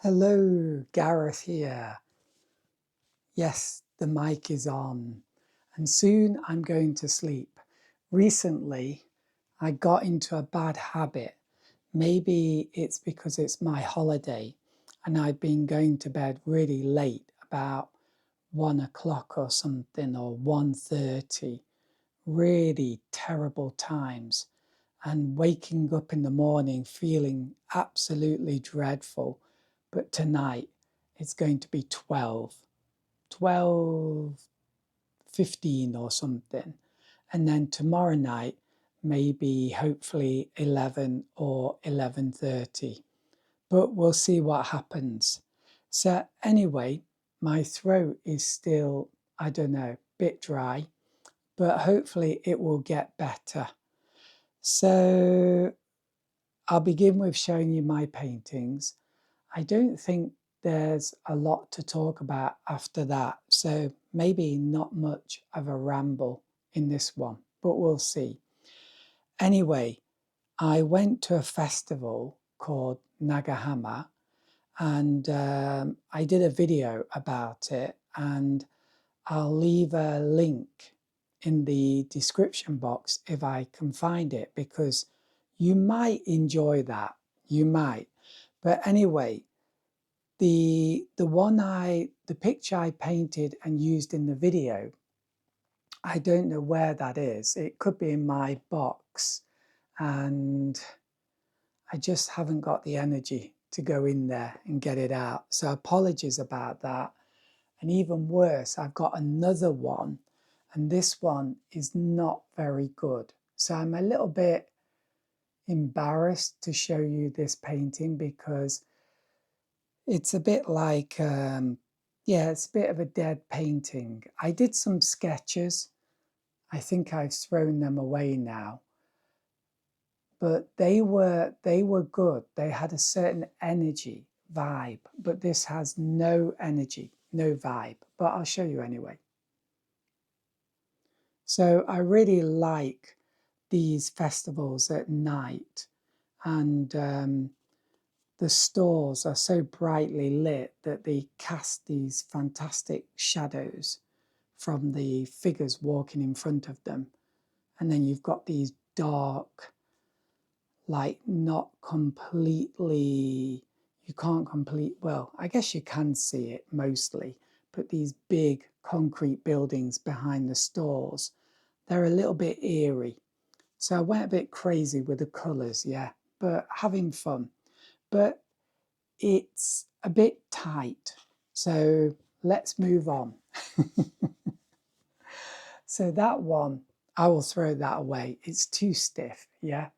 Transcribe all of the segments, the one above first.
Hello, Gareth here. Yes, the mic is on, and soon I'm going to sleep. Recently, I got into a bad habit. Maybe it's because it's my holiday and I've been going to bed really late, about 1 o'clock or something, or 1:30. Really terrible times, and waking up in the morning feeling absolutely dreadful. But tonight it's going to be 12:15 or something. And then tomorrow night, maybe hopefully 11 or 11:30. But we'll see what happens. So anyway, my throat is still, I don't know, bit dry, but hopefully it will get better. So I'll begin with showing you my paintings. I don't think there's a lot to talk about after that, so maybe not much of a ramble in this one, but we'll see. Anyway, I went to a festival called Nagahama, and I did a video about it, and I'll leave a link in the description box if I can find it, because you might enjoy that. You might. But anyway, the picture I painted and used in the video, I don't know where that is. It could be in my box, and I just haven't got the energy to go in there and get it out. So apologies about that. And even worse, I've got another one, and this one is not very good. So I'm a little bit embarrassed to show you this painting, because it's a bit like, yeah, it's a bit of a dead painting. I did some sketches. I think I've thrown them away now. But they were good. They had a certain energy, vibe, but this has no energy, no vibe. But I'll show you anyway. So I really like these festivals at night, and the stores are so brightly lit that they cast these fantastic shadows from the figures walking in front of them. And then you've got these dark, like not completely, you can't complete, well, I guess you can see it mostly, but these big concrete buildings behind the stores, they're a little bit eerie. So I went a bit crazy with the colours, yeah, but having fun. But it's a bit tight. So let's move on. So that one, I will throw that away. It's too stiff, yeah.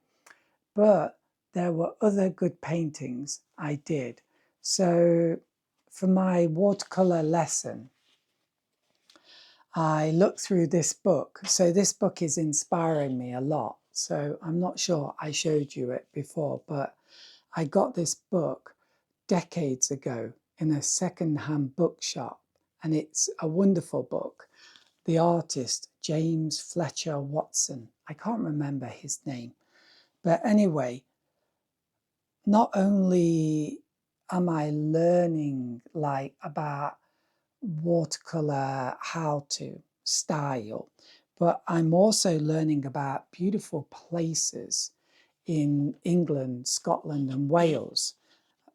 But there were other good paintings I did. So for my watercolor lesson, I looked through this book. So this book is inspiring me a lot. So I'm not sure I showed you it before, but I got this book decades ago in a second-hand bookshop, and it's a wonderful book. The artist, James Fletcher Watson, I can't remember his name, but anyway, not only am I learning like about watercolor, how to style, but I'm also learning about beautiful places in England, Scotland, and Wales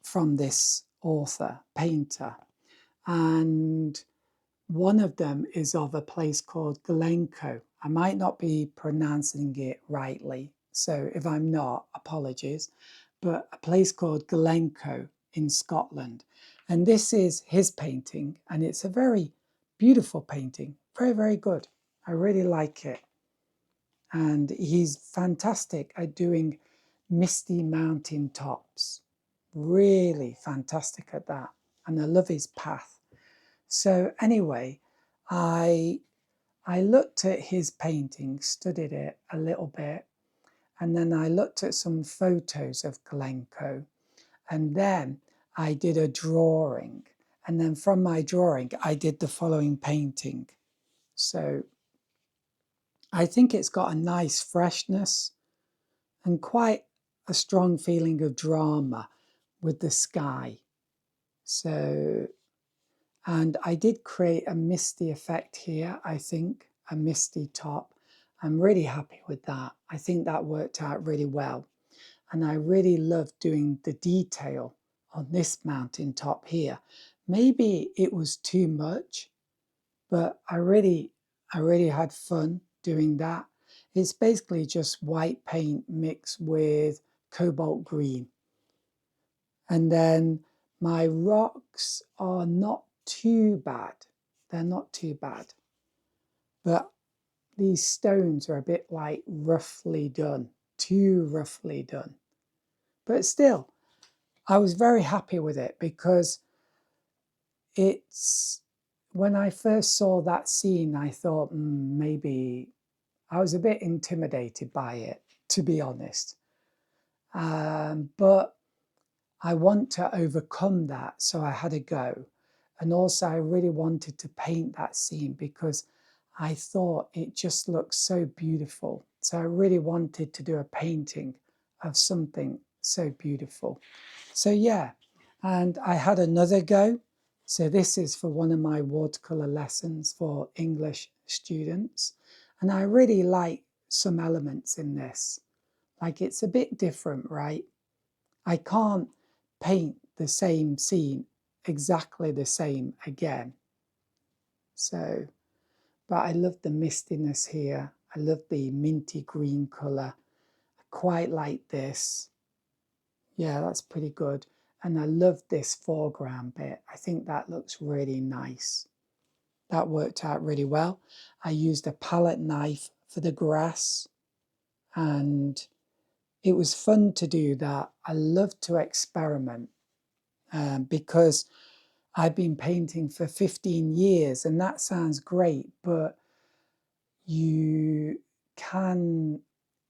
from this author, painter. And one of them is of a place called Glencoe. I might not be pronouncing it rightly, so if I'm not, apologies, but a place called Glencoe in Scotland. And this is his painting, and it's a very beautiful painting, very, very good. I really like it. And he's fantastic at doing misty mountain tops. Really fantastic at that. And I love his path. So anyway, I looked at his painting, studied it a little bit, and then I looked at some photos of Glencoe, and then I did a drawing. And then from my drawing, I did the following painting. So I think it's got a nice freshness and quite a strong feeling of drama with the sky. So, and I did create a misty effect here, I think, a misty top. I'm really happy with that. I think that worked out really well. And I really love doing the detail on this mountain top here. Maybe it was too much, but I really had fun doing that. It's basically just white paint mixed with cobalt green. And then my rocks are not too bad. They're not too bad. But these stones are a bit like roughly done, too roughly done. But still, I was very happy with it because it's, when I first saw that scene, I thought maybe I was a bit intimidated by it, to be honest. But I want to overcome that, so I had a go. And also I really wanted to paint that scene because I thought it just looked so beautiful. So I really wanted to do a painting of something so beautiful. So yeah, and I had another go. So this is for one of my watercolor lessons for English students. And I really like some elements in this. Like it's a bit different, right? I can't paint the same scene exactly the same again. So, but I love the mistiness here. I love the minty green colour. I quite like this. Yeah, that's pretty good. And I love this foreground bit. I think that looks really nice. That worked out really well. I used a palette knife for the grass and it was fun to do that. I love to experiment because I've been painting for 15 years and that sounds great, but you can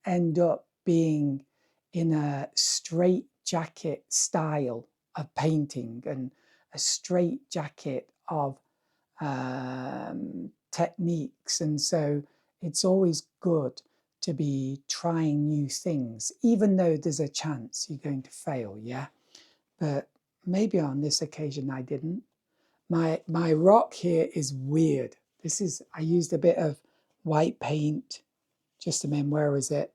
end up being in a straight jacket style of painting and a straight jacket of techniques. And so it's always good to be trying new things, even though there's a chance you're going to fail, yeah? But maybe on this occasion I didn't. My rock here is weird. This is, I used a bit of white paint, just a minute, where is it?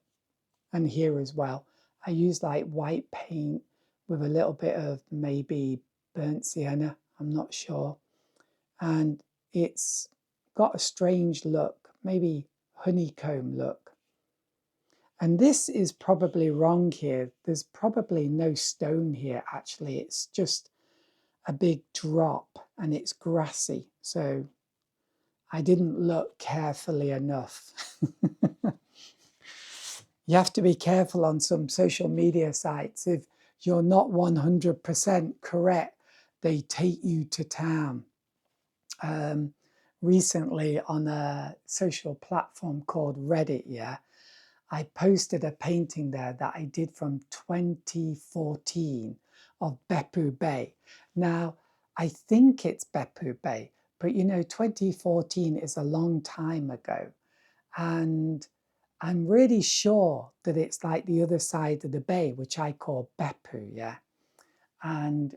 And here as well. I used like white paint with a little bit of maybe burnt sienna, I'm not sure. And it's got a strange look, maybe honeycomb look. And this is probably wrong here. There's probably no stone here, actually. It's just a big drop and it's grassy. So I didn't look carefully enough. You have to be careful on some social media sites. If you're not 100% correct, they take you to town. Recently on a social platform called Reddit, yeah, I posted a painting there that I did from 2014 of Beppu Bay. Now, I think it's Beppu Bay, but you know, 2014 is a long time ago. And I'm really sure that it's like the other side of the bay, which I call Beppu, yeah. And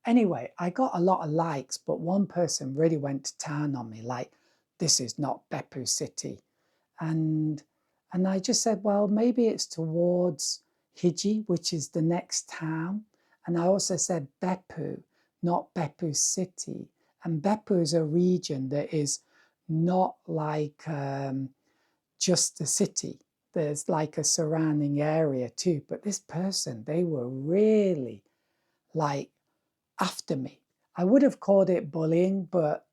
anyway, I got a lot of likes, but one person really went to town on me, like, this is not Beppu City. And I just said, well, maybe it's towards Hiji, which is the next town. And I also said Beppu, not Beppu City. And Beppu is a region that is not like just the city. There's like a surrounding area too. But this person, they were really like after me. I would have called it bullying, but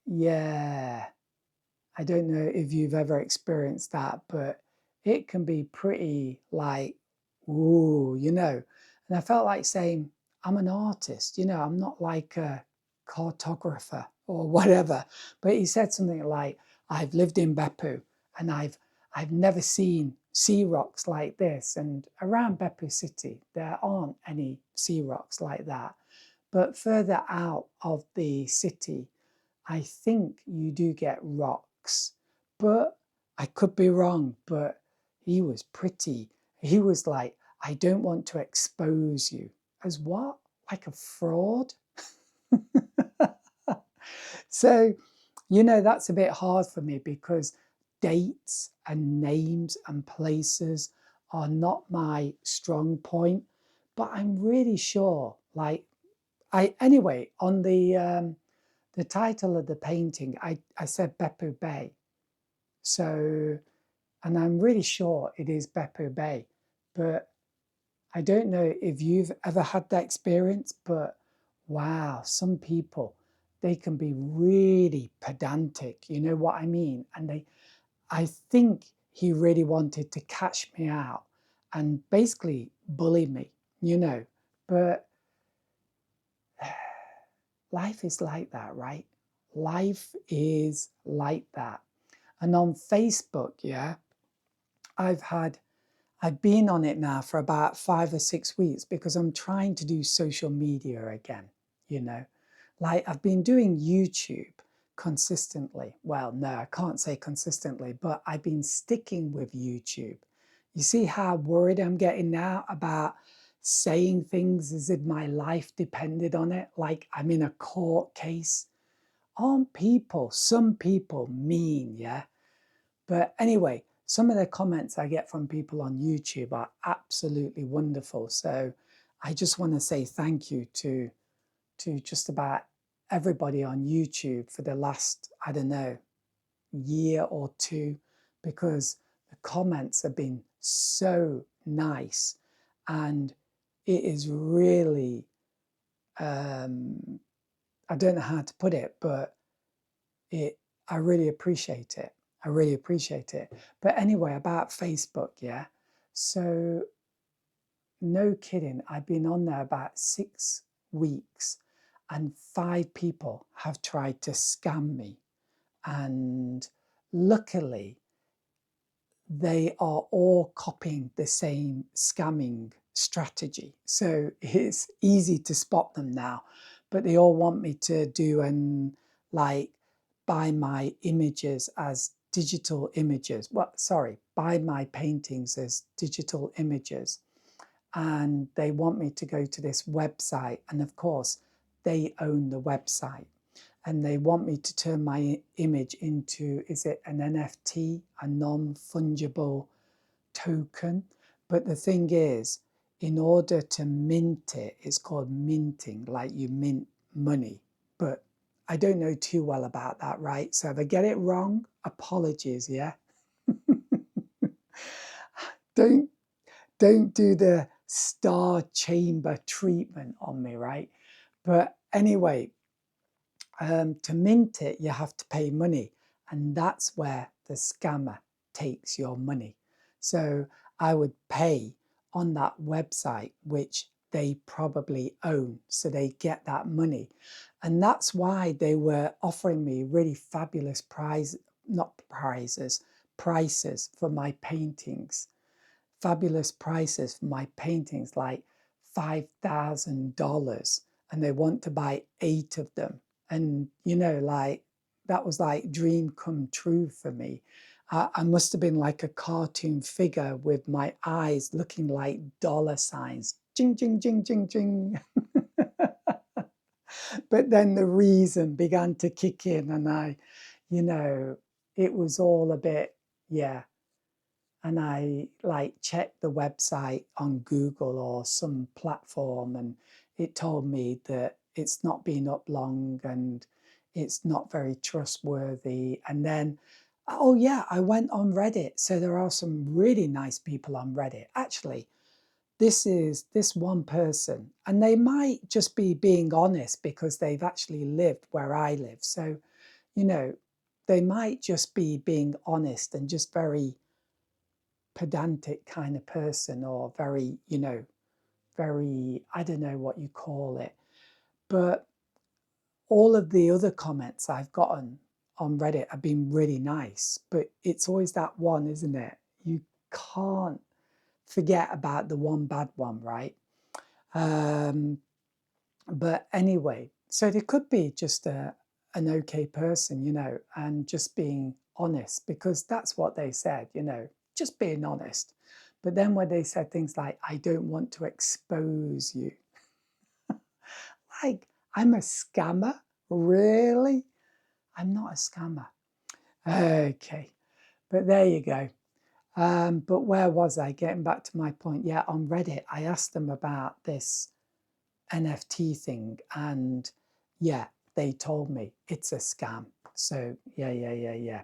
yeah, I don't know if you've ever experienced that, but it can be pretty like, ooh, you know. And I felt like saying, I'm an artist, you know, I'm not like a cartographer or whatever. But he said something like, I've lived in Beppu and I've never seen sea rocks like this. And around Beppu City, there aren't any sea rocks like that. But further out of the city, I think you do get rocks, but I could be wrong. But he was pretty. He was like, I don't want to expose you. As what? like a fraud. So, that's a bit hard for me because dates and names and places are not my strong point. But I'm really sure, like, anyway, on the title of the painting, I said Beppu Bay. So, and I'm really sure it is Beppu Bay. But I don't know if you've ever had that experience, but wow, some people, they can be really pedantic, you know what I mean? And I think he really wanted to catch me out and basically bully me, But life is like that, right? Life is like that. And on Facebook, yeah, I've been on it now for about 5 or 6 weeks because I'm trying to do social media again, you know. Like I've been doing YouTube consistently. Well, no, I can't say consistently, but I've been sticking with YouTube. You see how worried I'm getting now about saying things as if my life depended on it, like I'm in a court case. Aren't some people mean, yeah? But anyway, some of the comments I get from people on YouTube are absolutely wonderful. So I just want to say thank you to just about everybody on YouTube for the last, I don't know, year or two, because the comments have been so nice. And it is really, I don't know how to put it, but I really appreciate it. I really appreciate it. But anyway, about Facebook, yeah. So, no kidding, I've been on there about 6 weeks and 5 people have tried to scam me. And luckily, they are all copying the same scamming strategy. So it's easy to spot them now. But they all want me to do and like buy my images as digital images. Well, sorry, buy my paintings as digital images. And they want me to go to this website. And of course, they own the website and they want me to turn my image into, is it an NFT, a non-fungible token? But the thing is, in order to mint it, it's called minting, like you mint money. But I don't know too well about that, right? So if I get it wrong, apologies, yeah? don't don't do the star chamber treatment on me, right? But anyway, to mint it, you have to pay money. And that's where the scammer takes your money. So I would pay on that website, which they probably own. So they get that money. And that's why they were offering me really fabulous prices for my paintings. Fabulous prices for my paintings, like $5,000. And they want to buy 8 of them. And, like that was like dream come true for me. I must have been like a cartoon figure with my eyes looking like dollar signs. Jing, jing, jing, jing, jing. But then the reason began to kick in, and it was all a bit, yeah. And I like checked the website on Google or some platform, and it told me that it's not been up long and it's not very trustworthy. And then, oh yeah, I went on Reddit. So there are some really nice people on Reddit. Actually, this is this one person, and they might just be being honest because they've actually lived where I live. So, you know, they might just be being honest and just very pedantic kind of person, or very, very, I don't know what you call it. But all of the other comments I've gotten on Reddit have been really nice. But it's always that one, isn't it? You can't forget about the one bad one, right? Um, but anyway, so there could be just an okay person, and just being honest, because that's what they said, just being honest. But then when they said things like, I don't want to expose you, like, I'm a scammer? Really? I'm not a scammer. Okay, but there you go. But where was I? Getting back to my point. Yeah, on Reddit, I asked them about this NFT thing, and yeah, they told me it's a scam. So yeah.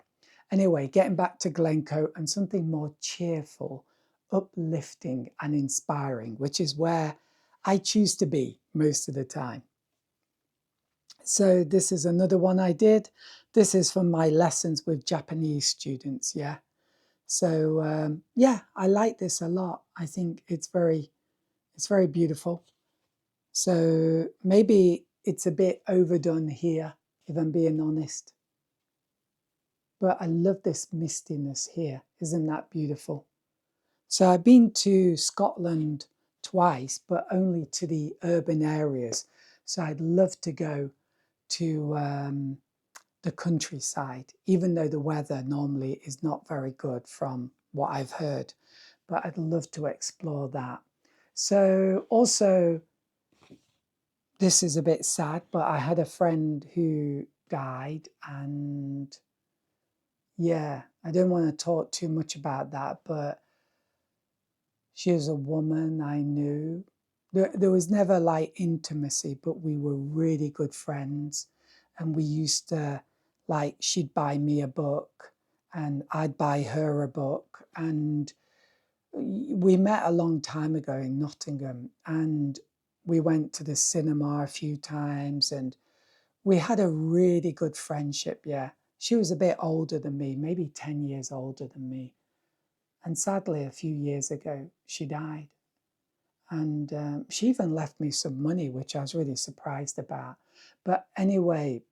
Anyway, getting back to Glencoe and something more cheerful, uplifting, and inspiring, which is where I choose to be most of the time. So this is another one I did. This is from my lessons with Japanese students. Yeah. So yeah, I like this a lot. I think it's very beautiful. So maybe it's a bit overdone here, if I'm being honest. But I love this mistiness here. Isn't that beautiful? So I've been to Scotland twice, but only to the urban areas. So I'd love to go to the countryside, even though the weather normally is not very good from what I've heard. But I'd love to explore that. So also, this is a bit sad, but I had a friend who died, and yeah, I don't want to talk too much about that, but she was a woman I knew. There was never like intimacy, but we were really good friends. And we used to, like, she'd buy me a book and I'd buy her a book. And we met a long time ago in Nottingham, and we went to the cinema a few times, and we had a really good friendship. Yeah. She was a bit older than me, maybe 10 years older than me. And sadly, a few years ago, she died. And she even left me some money, which I was really surprised about. But anyway,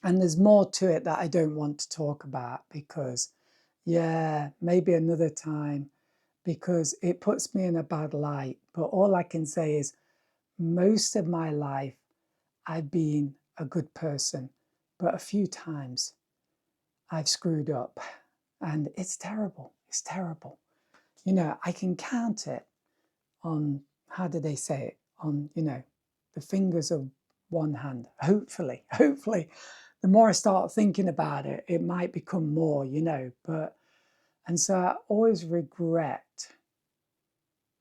and there's more to it that I don't want to talk about because, yeah, maybe another time, because it puts me in a bad light. But all I can say is most of my life, I've been a good person, but a few times I've screwed up, and it's terrible. It's terrible. You know, I can count it on, how do they say it? On, the fingers of one hand. Hopefully, the more I start thinking about it, it might become more, but, and so I always regret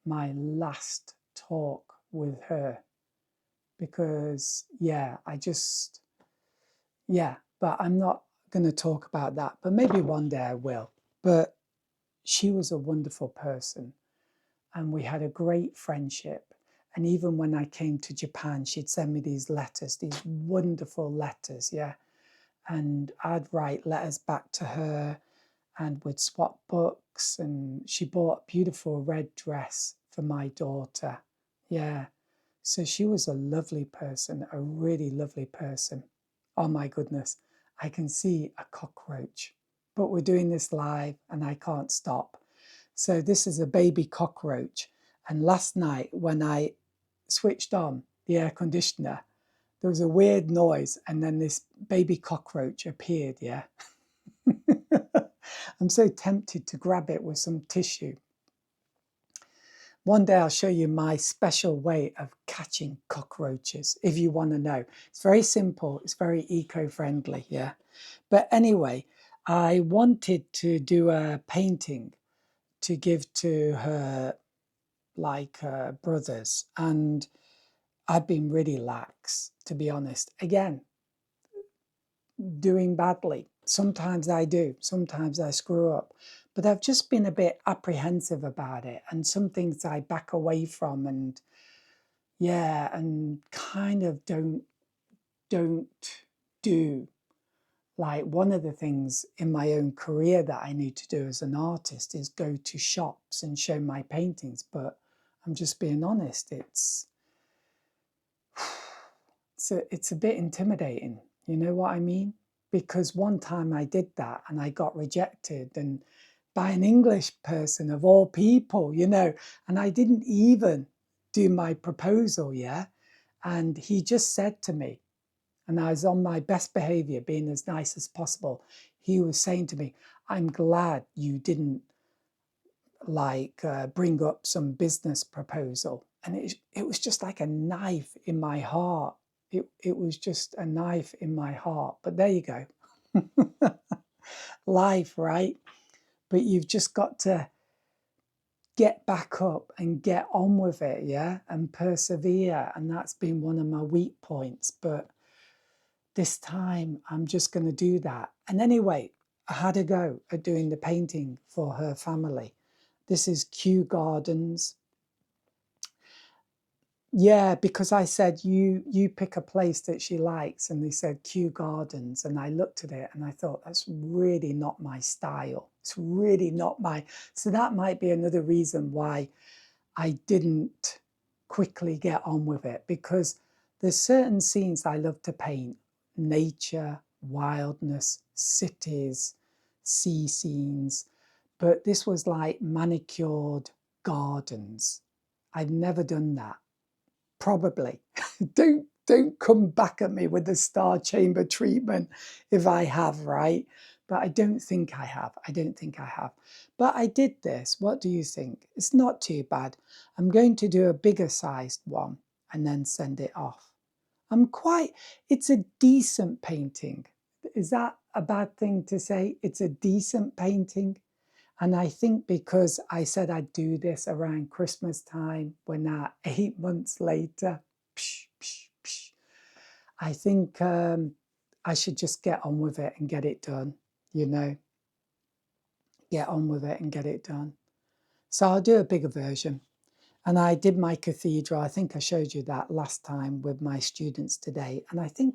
my last talk with her because, yeah, but I'm not going to talk about that, but maybe one day I will. But she was a wonderful person, and we had a great friendship. And even when I came to Japan, she'd send me these letters, these wonderful letters, yeah. And I'd write letters back to her, and we'd swap books. And she bought a beautiful red dress for my daughter, yeah. So she was a lovely person, a really lovely person. Oh my goodness, I can see a cockroach, but we're doing this live and I can't stop. So this is a baby cockroach. And last night when I switched on the air conditioner, there was a weird noise and then this baby cockroach appeared, yeah. I'm so tempted to grab it with some tissue. One day I'll show you my special way of catching cockroaches if you want to know. It's very simple, it's very eco-friendly, yeah. But anyway, I wanted to do a painting to give to her brothers, and I've been really lax, to be honest. Again, doing badly. Sometimes I do, sometimes I screw up, but I've just been a bit apprehensive about it, and some things I back away from, and yeah, and kind of don't do. Like, one of the things in my own career that I need to do as an artist is go to shops and show my paintings, but I'm just being honest, it's a bit intimidating. You know what I mean? Because one time I did that and I got rejected, and by an English person of all people, and I didn't even do my proposal, yeah? And he just said to me, and I was on my best behavior, being as nice as possible. He was saying to me, I'm glad you didn't bring up some business proposal. And it was just like a knife in my heart. It was just a knife in my heart. But there you go. Life, right? But you've just got to get back up and get on with it, yeah, and persevere. And that's been one of my weak points. But this time I'm just going to do that. And anyway, I had a go at doing the painting for her family. This is Kew Gardens. Yeah, because I said you pick a place that she likes, and they said Kew Gardens, and I looked at it and I thought that's really not my style. It's really not my. So that might be another reason why I didn't quickly get on with it, because there's certain scenes I love to paint: nature, wildness, cities, sea scenes. But this was like manicured gardens. I've never done that. Probably. Don't come back at me with the star chamber treatment if I have, right? But I don't think I have. I don't think I have. But I did this. What do you think? It's not too bad. I'm going to do a bigger sized one and then send it off. It's a decent painting. Is that a bad thing to say? It's a decent painting. And I think because I said I'd do this around Christmas time, we're now 8 months later. Psh, psh, psh. I think I should just get on with it and get it done, you know, get on with it and get it done. So I'll do a bigger version. And I did my cathedral. I think I showed you that last time with my students today. And I think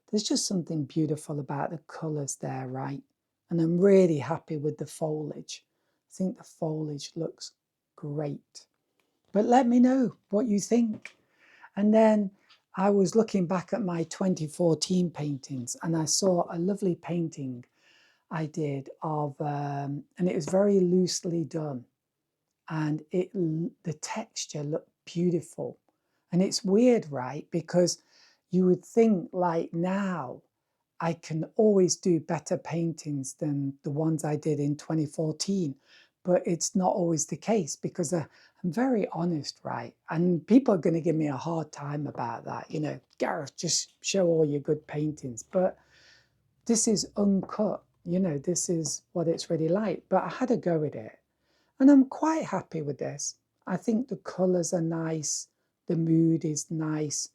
there's just something beautiful about the colours there, right? And I'm really happy with the foliage. I think the foliage looks great. But let me know what you think. And then I was looking back at my 2014 paintings and I saw a lovely painting I did of, and it was very loosely done. And the texture looked beautiful. And it's weird, right? Because you would think like now I can always do better paintings than the ones I did in 2014. But it's not always the case because I'm very honest, right? And people are going to give me a hard time about that. You know, Gareth, just show all your good paintings. But this is uncut. You know, this is what it's really like. But I had a go at it. And I'm quite happy with this. I think the colours are nice. The mood is nice.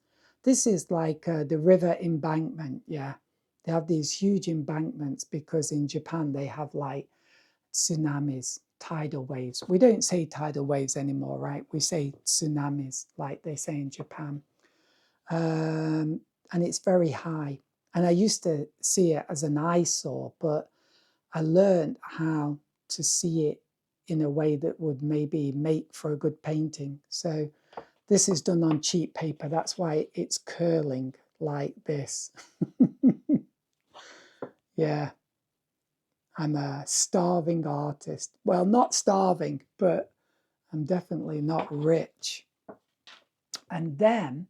This is like the river embankment, yeah. They have these huge embankments because in Japan they have like tsunamis, tidal waves. We don't say tidal waves anymore, right? We say tsunamis like they say in Japan. And it's very high. And I used to see it as an eyesore, but I learned how to see it in a way that would maybe make for a good painting. So this is done on cheap paper. That's why it's curling like this. Yeah, I'm a starving artist. Well, not starving, but I'm definitely not rich. And then,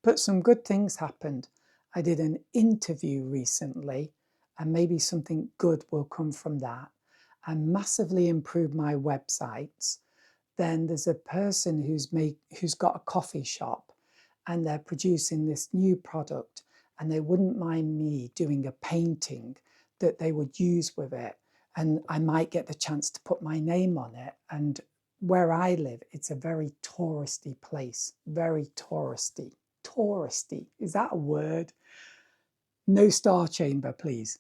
but some good things happened. I did an interview recently, and maybe something good will come from that. I massively improved my websites. Then there's a person who's got a coffee shop and they're producing this new product and they wouldn't mind me doing a painting that they would use with it, and I might get the chance to put my name on it. And where I live, it's a very touristy place, very touristy. Touristy, is that a word? No star chamber, please.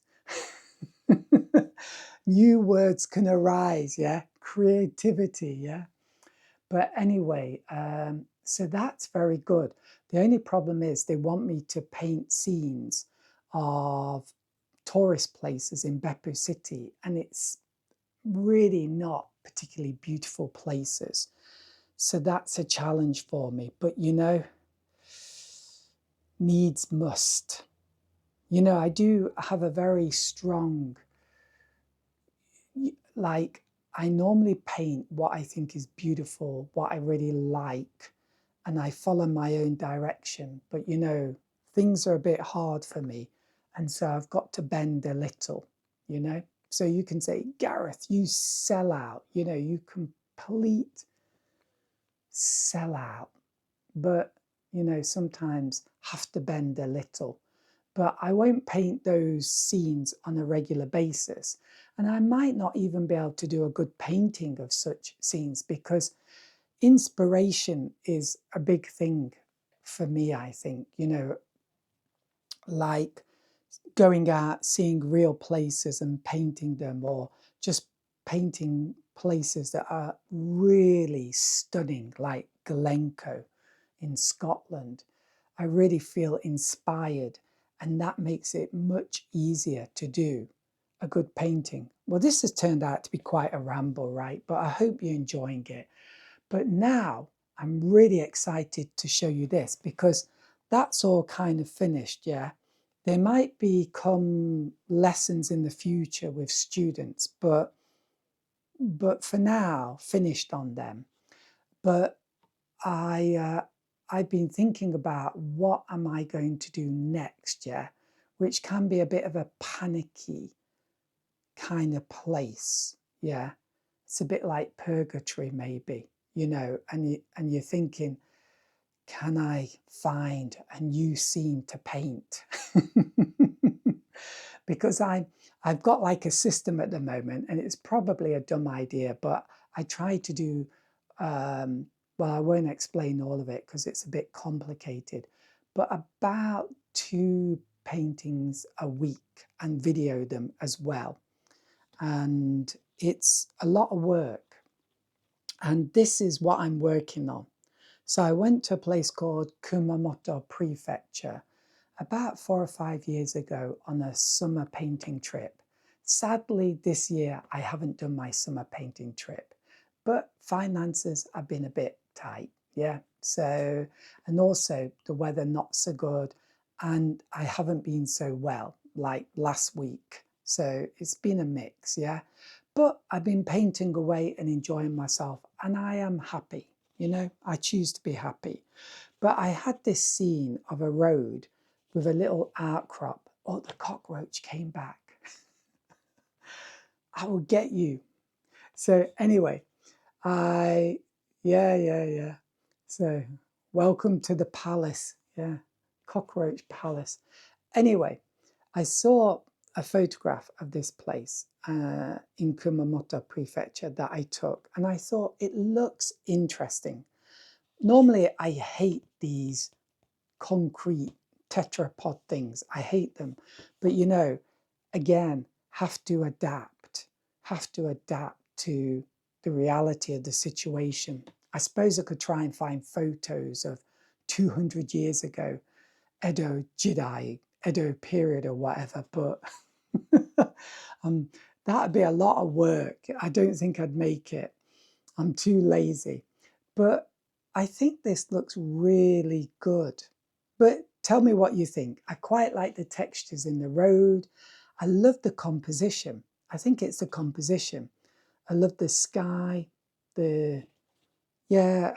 New words can arise, yeah? Creativity, yeah? But anyway, so that's very good. The only problem is they want me to paint scenes of tourist places in Beppu City, and it's really not particularly beautiful places. So that's a challenge for me. But you know, needs must. You know, I do have a very strong, like, I normally paint what I think is beautiful, what I really like, and I follow my own direction. But you know, things are a bit hard for me. And so I've got to bend a little, you know. So you can say, Gareth, you sell out, you know, you complete sell out, but you know, sometimes have to bend a little. But I won't paint those scenes on a regular basis. And I might not even be able to do a good painting of such scenes, because inspiration is a big thing for me, I think, you know, like going out, seeing real places and painting them, or just painting places that are really stunning, like Glencoe in Scotland. I really feel inspired, and that makes it much easier to do a good painting. Well, this has turned out to be quite a ramble, right? But I hope you're enjoying it. But now I'm really excited to show you this, because that's all kind of finished, yeah? There might become lessons in the future with students, but for now, finished on them. But I've been thinking about what am I going to do next, yeah? Which can be a bit of a panicky kind of place, yeah? It's a bit like purgatory, maybe, you know, and you're thinking, can I find a new scene to paint? Because I've got like a system at the moment, and it's probably a dumb idea, but I try to do, well, I won't explain all of it because it's a bit complicated, but about 2 paintings a week, and video them as well. And it's a lot of work. And this is what I'm working on. So I went to a place called Kumamoto Prefecture about 4 or 5 years ago on a summer painting trip. Sadly, this year I haven't done my summer painting trip, but finances have been a bit tight, yeah? So, and also the weather not so good, and I haven't been so well like last week. So it's been a mix, yeah? But I've been painting away and enjoying myself, and I am happy, you know? I choose to be happy. But I had this scene of a road with a little outcrop. Oh, the cockroach came back. I will get you. So anyway, yeah. So welcome to the palace. Yeah, cockroach palace. Anyway, I saw a photograph of this place in Kumamoto Prefecture that I took, and I thought it looks interesting. Normally, I hate these concrete tetrapod things. I hate them. But you know, again, have to adapt to the reality of the situation. I suppose I could try and find photos of 200 years ago, Edo Jidai, Edo period or whatever, but that'd be a lot of work. I don't think I'd make it. I'm too lazy. But I think this looks really good. But tell me what you think. I quite like the textures in the road. I love the composition. I think it's the composition. I love the sky. I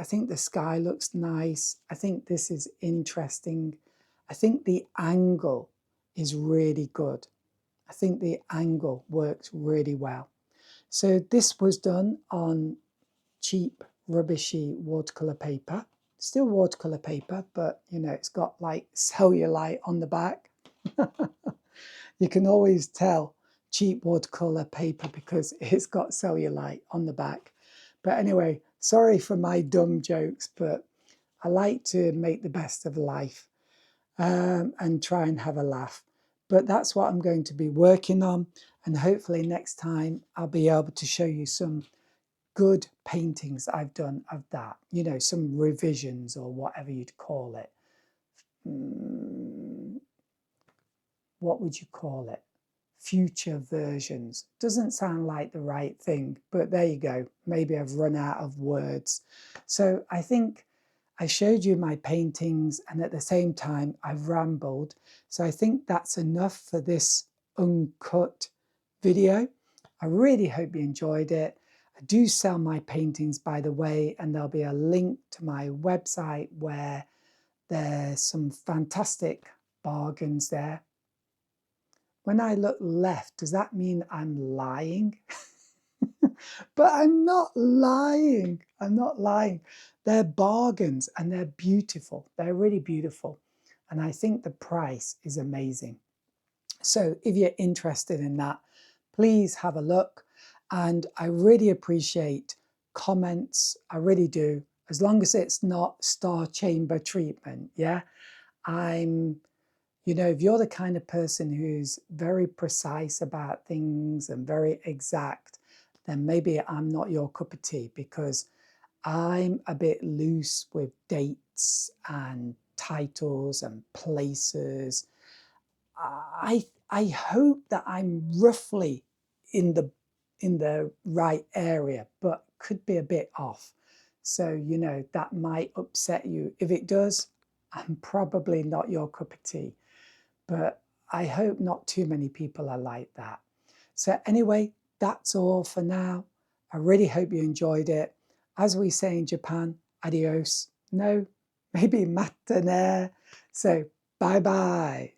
think the sky looks nice. I think this is interesting. I think the angle is really good. I think the angle works really well. So this was done on cheap, rubbishy watercolor paper. Still watercolor paper, but you know, it's got like cellulite on the back. You can always tell cheap watercolor paper because it's got cellulite on the back. But anyway, sorry for my dumb jokes, but I like to make the best of life and try and have a laugh. But that's what I'm going to be working on. And hopefully next time I'll be able to show you some good paintings I've done of that, you know, some revisions or whatever you'd call it. What would you call it? Future versions. Doesn't sound like the right thing, but there you go. Maybe I've run out of words. So I think I showed you my paintings, and at the same time I've rambled. So I think that's enough for this uncut video. I really hope you enjoyed it. I do sell my paintings, by the way, and there'll be a link to my website where there's some fantastic bargains there. When I look left, does that mean I'm lying? But I'm not lying. I'm not lying. They're bargains and they're beautiful. They're really beautiful. And I think the price is amazing. So if you're interested in that, please have a look. And I really appreciate comments. I really do. As long as it's not star chamber treatment. Yeah. I'm, if you're the kind of person who's very precise about things and very exact, then maybe I'm not your cup of tea, because I'm a bit loose with dates and titles and places. I hope that I'm roughly in the right area, but could be a bit off. So, that might upset you. If it does, I'm probably not your cup of tea. But I hope not too many people are like that. So anyway, that's all for now. I really hope you enjoyed it. As we say in Japan, adios. No, maybe matane. So bye bye.